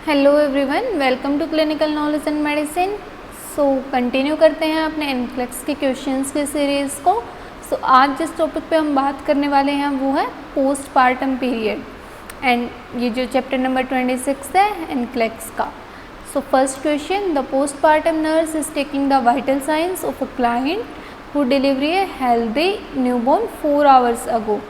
Hello everyone, welcome to clinical knowledge and medicine. So continue करते हैं अपने NCLEX के क्वेश्चंस के सीरीज़ को। आज जिस टॉपिक पे हम बात करने वाले हैं वो है पोस्टपार्टम पीरियड एंड ये जो चैप्टर नंबर 26 है एनक्लेक्स का। First question, the postpartum nurse is taking the vital science of a client who delivered a healthy newborn 4 hours ago.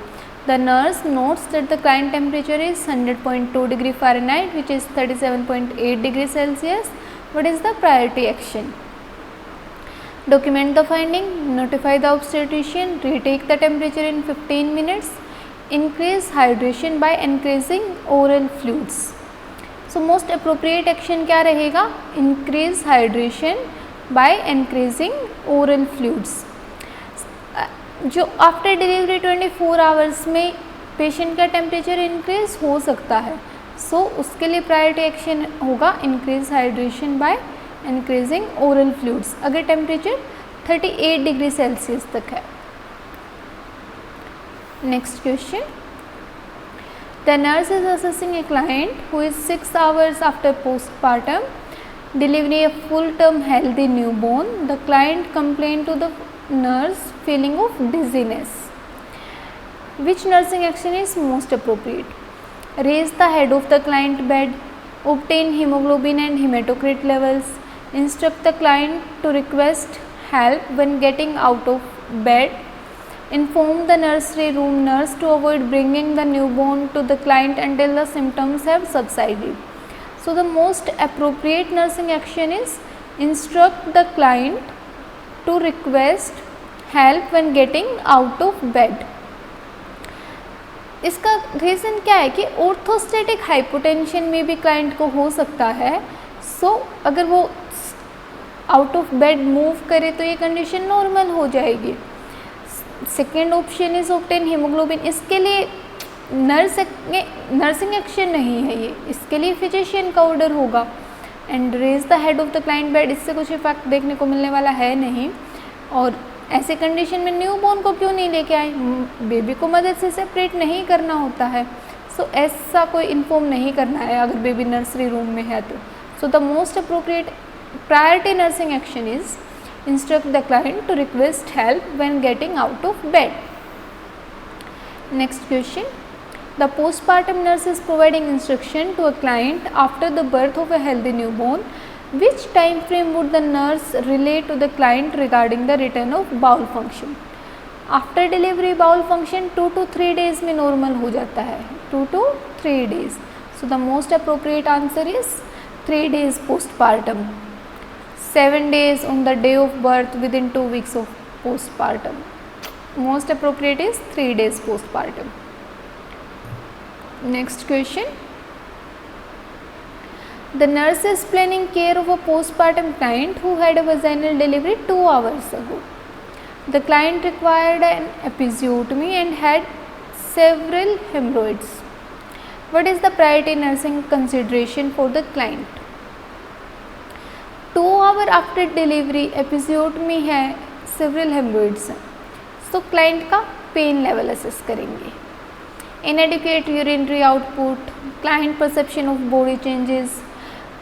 The nurse notes that the client temperature is 100.2 degree Fahrenheit, which is 37.8 degree Celsius. What is the priority action? Document the finding, notify the obstetrician, retake the temperature in 15 minutes, increase hydration by increasing oral fluids. So most appropriate action क्या रहेगा? Increase hydration by increasing oral fluids. जो after delivery 24 hours में patient का temperature increase हो सकता है, उसके लिए प्रायोरिटी एक्शन होगा increase hydration by increasing oral fluids अगर टेम्परेचर 38 डिग्री सेल्सियस तक है। Next question, the nurse is assessing a client who is 6 hours after postpartum delivering a full-term healthy newborn. The client complained to the nurse feeling of dizziness. Which nursing action is most appropriate? Raise the head of the client bed, obtain hemoglobin and hematocrit levels, instruct the client to request help when getting out of bed, inform the nursery room nurse to avoid bringing the newborn to the client until the symptoms have subsided. So the most appropriate nursing action is instruct the client to request help when getting out of bed. इसका reason क्या है कि orthostatic hypotension में भी client को हो सकता है। अगर वो आउट ऑफ बेड मूव करे तो ये कंडीशन नॉर्मल हो जाएगी। Second option is obtain haemoglobin, इसके लिए नर्सिंग एक्शन नहीं है ये, इसके लिए फिजिशियन का ऑर्डर होगा। And raise the head of the client bed, इससे कुछ इफेक्ट देखने को मिलने वाला है नहीं। और ऐसे कंडीशन में न्यूबॉर्न को क्यों नहीं लेके आए, बेबी को मदर से सेपरेट नहीं करना होता है। ऐसा कोई इन्फॉर्म नहीं करना है अगर बेबी नर्सरी रूम में है तो। The most appropriate priority nursing action is instruct the client to request help when getting out of bed. Next question, the postpartum nurse is providing instruction to a client after the birth of a healthy newborn. Which time frame would the nurse relay to the client regarding the return of bowel function? After delivery bowel function 2 to 3 days में normal हो जाता है, 2 to 3 days. So the most appropriate answer is 3 days postpartum. 7 days on the day of birth within 2 weeks of postpartum. Most appropriate is 3 days postpartum. Next question, the nurse is planning care of a postpartum client who had a vaginal delivery 2 hours ago. The client required an episiotomy and had several hemorrhoids. What is the priority nursing consideration for the client? 2 hours after delivery episiotomy है, several hemorrhoids हैं, client का pen level assess करेंगे। Inadequate urinary output, client perception of body changes,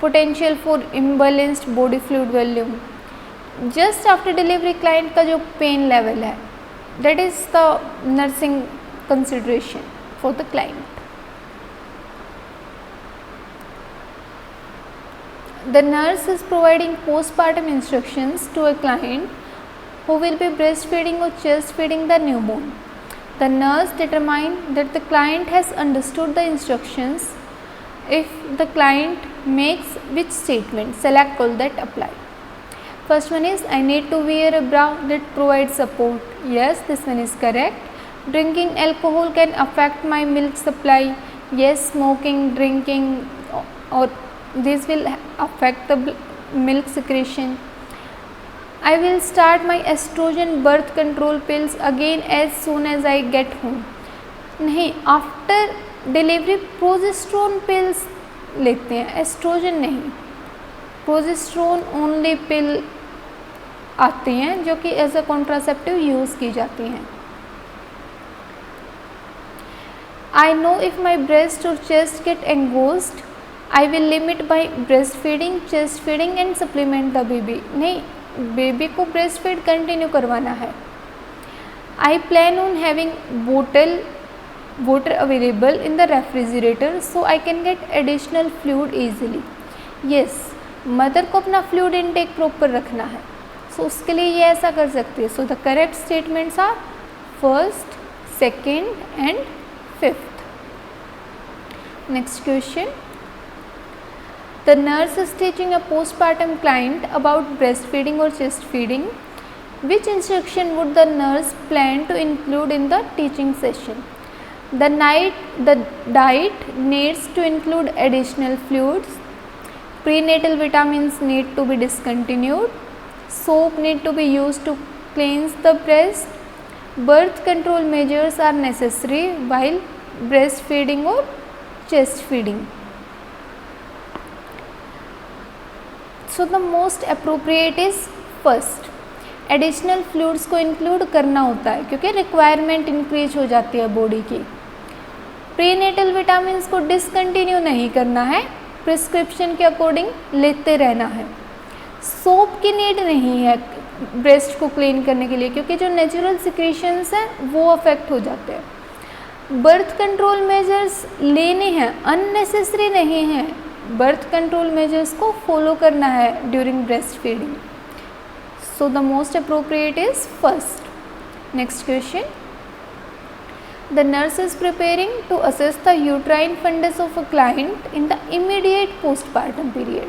potential for imbalanced body fluid volume. Just after delivery client का जो pain level है, that is the nursing consideration for the client. The nurse is providing postpartum instructions to a client who will be breastfeeding or chest feeding the newborn. The nurse determined that the client has understood the instructions. If the client makes which statement, select all that apply. First one is, I need to wear a bra that provides support. Yes, this one is correct. Drinking alcohol can affect my milk supply. Yes, smoking, drinking, or this will affect the milk secretion. I will start my estrogen birth control pills again as soon as I get home. नहीं, after delivery progesterone pills लेते हैं, oestrogen नहीं। Progesterone only पिल आती हैं जो कि as a contraceptive use की जाती हैं। I know if my breast or chest get engorged, I will limit by breast feeding, chest feeding and supplement the baby. नहीं, बेबी को ब्रेस्ट फीड कंटिन्यू करवाना है। I plan on having water available in the refrigerator so I can get additional fluid easily। yes, mother को अपना fluid intake proper रखना है, सो उसके लिए ये ऐसा कर सकती है। So the correct statements are first, second and fifth. Next question, the nurse is teaching a postpartum client about breastfeeding or chest feeding. Which instruction would the nurse plan to include in the teaching session? The diet needs to include additional fluids. Prenatal vitamins need to be discontinued. Soap need to be used to cleanse the breast. Birth control measures are necessary while breastfeeding or chest feeding. So the most appropriate is first. Additional fluids को include करना होता है क्योंकि requirement increase हो जाती है body की। Prenatal vitamins को डिसकंटिन्यू नहीं करना है, प्रिस्क्रिप्शन के अकॉर्डिंग लेते रहना है। सोप की नीड नहीं है ब्रेस्ट को क्लीन करने के लिए क्योंकि जो नेचुरल सिक्रेशंस हैं वो अफेक्ट हो जाते हैं। बर्थ कंट्रोल मेजर्स लेने हैं, अननेसेसरी नहीं है। बर्थ कंट्रोल मेजर्स को फॉलो करना है during breast feeding. So the most appropriate is first. Next question. The nurse is preparing to assess the uterine fundus of a client in the immediate postpartum period.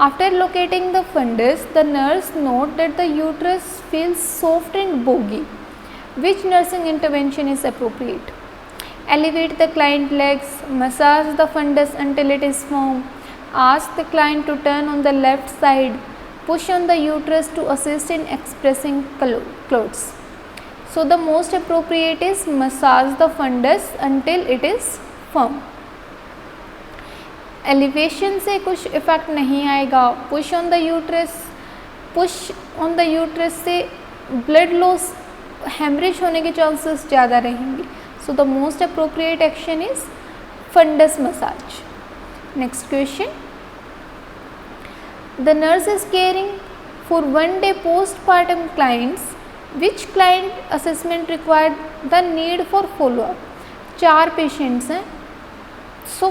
After locating the fundus, the nurse notes that the uterus feels soft and boggy. Which nursing intervention is appropriate? Elevate the client legs, massage the fundus until it is firm, ask the client to turn on the left side, push on the uterus to assist in expressing clothes. So the most appropriate is massage the fundus until it is firm. Elevation से कुछ effect नहीं आएगा। Push on the uterus से blood loss, haemorrhage होने के chances ज़्यादा रहेंगे। So the most appropriate action is fundus massage. Next question, the nurse is caring for 1 day postpartum clients. Which client assessment required the need for follow up? 4 patients हैं। सो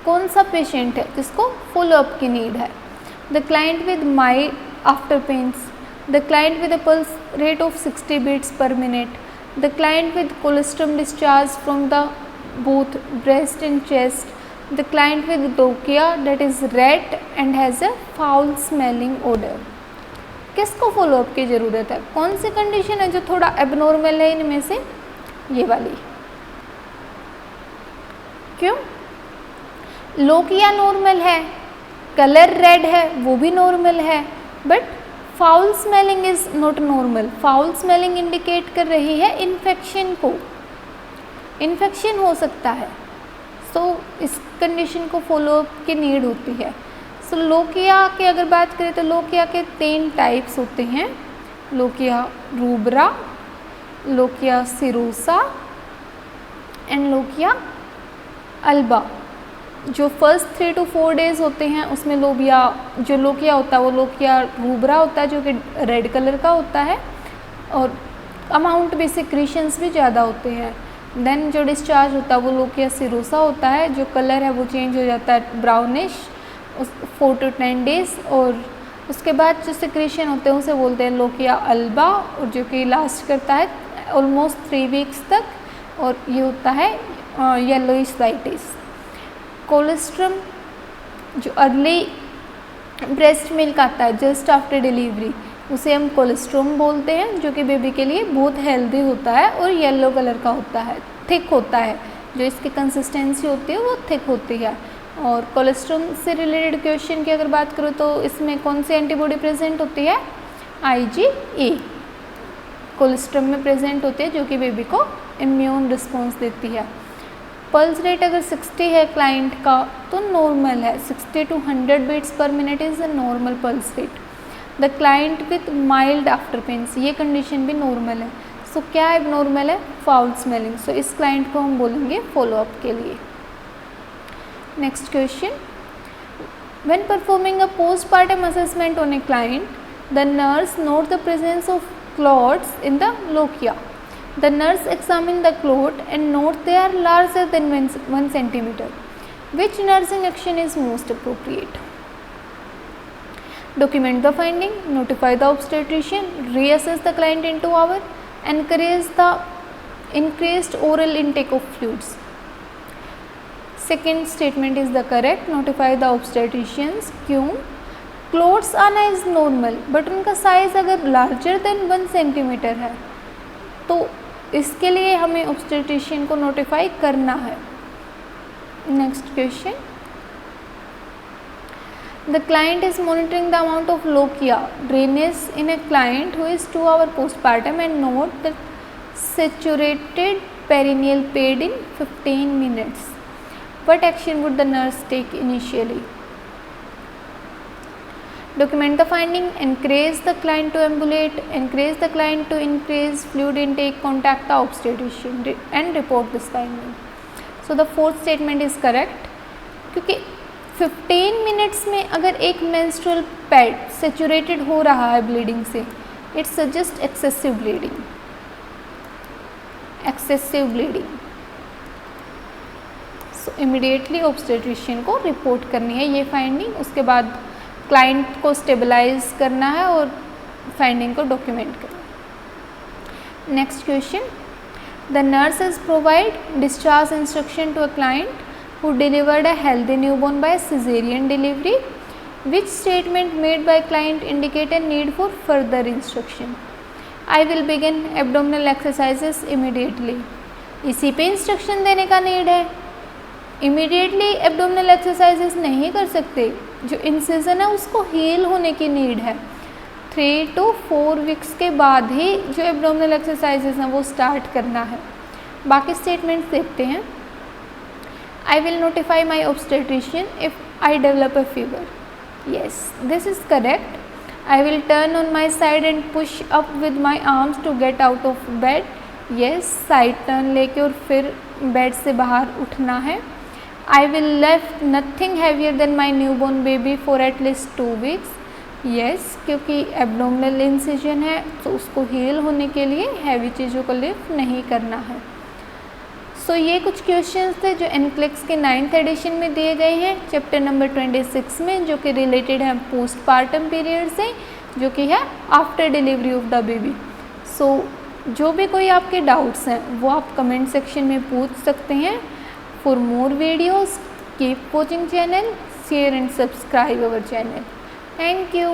कौन सा patient है जिसको फॉलो अप की need है? The client with mild after pains, the client with a pulse rate of 60 beats per minute, the client with colostrum discharge from the both breast and chest, the client with dokia that is red and has a foul smelling odor। किसको follow up की ज़रूरत है? कौन सी condition है जो थोड़ा abnormal है इनमें से? ये वाली। क्यों? लोकिया नॉर्मल है, कलर रेड है वो भी नॉर्मल है, but foul smelling is not normal. Foul smelling indicate कर रही है इन्फेक्शन को, इन्फेक्शन हो सकता है। सो इस कंडीशन को फॉलोअप की नीड होती है। सो लोकिया की अगर बात करें तो लोकिया के 3 टाइप्स होते हैं, lochia rubra, lochia serosa and lochia alba. जो फर्स्ट 3 to 4 days होते हैं उसमें जो लोकिया होता है वो लोकिया रूब्रा होता है जो कि रेड कलर का होता है और अमाउंट भी सिक्रीशंस भी ज़्यादा होते हैं। देन जो डिस्चार्ज होता है वो लोकिया सिरोसा होता है, जो कलर है वो चेंज हो जाता है ब्राउनिश 4 to 10 days। और उसके बाद जो सिक्रेशन होते हैं उसे बोलते हैं लोकिया अल्बा, और जो कि लास्ट करता है ऑलमोस्ट 3 weeks तक, और ये होता है येलोइश वाइटिस। कोलेस्ट्रम जो अर्ली ब्रेस्ट मिल्क आता है जस्ट आफ्टर डिलीवरी उसे हम कोलेस्ट्रॉम बोलते हैं, जो कि बेबी के लिए बहुत हेल्दी होता है और येलो कलर का होता है, थिक होता है। जो इसकी कंसिस्टेंसी होती है वो थिक होती है। और कोलेस्ट्रॉम से रिलेटेड क्वेश्चन की अगर बात करूँ तो इसमें कौन सी एंटीबॉडी प्रेजेंट होती है? IgA कोलेस्ट्रॉम में प्रेजेंट होती है जो कि बेबी को इम्यून रिस्पॉन्स देती है। पल्स रेट अगर 60 है क्लाइंट का तो नॉर्मल है, 60 to 100 beats per minute is a normal pulse rate. The client with mild after pains, ये कंडीशन भी नॉर्मल है। सो क्या एबनॉर्मल है? Foul smelling. सो इस क्लाइंट को हम बोलेंगे फॉलोअप के लिए। Next question. When performing a postpartum assessment on a client, the nurse note the presence of clots in the lochia. The nurse examine the clot and note they are larger than 1 centimeter. Which nursing action is most appropriate? Document the finding, notify the obstetrician, reassess the client in 2 hours, encourage the increased oral intake of fluids. Second statement is the correct, notify the obstetricians. क्यों? Clots आना is normal, but उनका size अगर larger than 1 centimetre है तो इसके लिए हमें obstetrician को नोटिफाई करना है. Next question. The client is monitoring the amount of lochia drainage in a client who is 2 hours postpartum and note that saturated perineal paid in 15 minutes. What action would the nurse take initially? Document the finding, encourage the client to ambulate, encourage the client to increase fluid intake, contact the obstetrician and report this finding. So the fourth statement is correct, क्योंकि 15 minutes में अगर एक menstrual pad saturated हो रहा है bleeding से, it suggest excessive bleeding. So immediately obstetrician को report करनी है ये फाइंडिंग. उसके बाद क्लाइंट को स्टेबलाइज करना है और फाइंडिंग को डॉक्यूमेंट करना है. Next question. The nurses provide discharge instruction to a client who delivered a healthy newborn by cesarean delivery. Which statement made by client indicate a need for further instruction? I will begin abdominal exercises immediately. इसी पे instruction देने का need है. Immediately abdominal exercises नहीं कर सकते. जो incision है उसको हील होने की नीड है. 3 to 4 वीक्स के बाद ही जो एब्डोमिनल एक्सरसाइजेस हैं वो स्टार्ट करना है. बाकी स्टेटमेंट्स देखते हैं. I will notify my obstetrician if I develop a fever. Yes, this is correct. I will turn on my side and push up with my arms to get out of bed. Yes, side turn लेके और फिर bed से बाहर उठना है. I will lift nothing heavier than my newborn baby for at least 2 weeks. Yes, क्योंकि abdominal incision है तो उसको हील होने के लिए हैवी चीज़ों को लिफ्ट नहीं करना है. सो ये कुछ क्वेश्चंस थे जो एनक्लेक्स के 9th एडिशन में दिए गए हैं चैप्टर नंबर 26 में, जो कि रिलेटेड है पोस्टपार्टम पीरियड से, जो कि है after delivery of the baby. So जो भी कोई आपके डाउट्स हैं वो आप कमेंट सेक्शन में पूछ सकते हैं. For more videos keep watching channel, share and subscribe our channel. Thank you.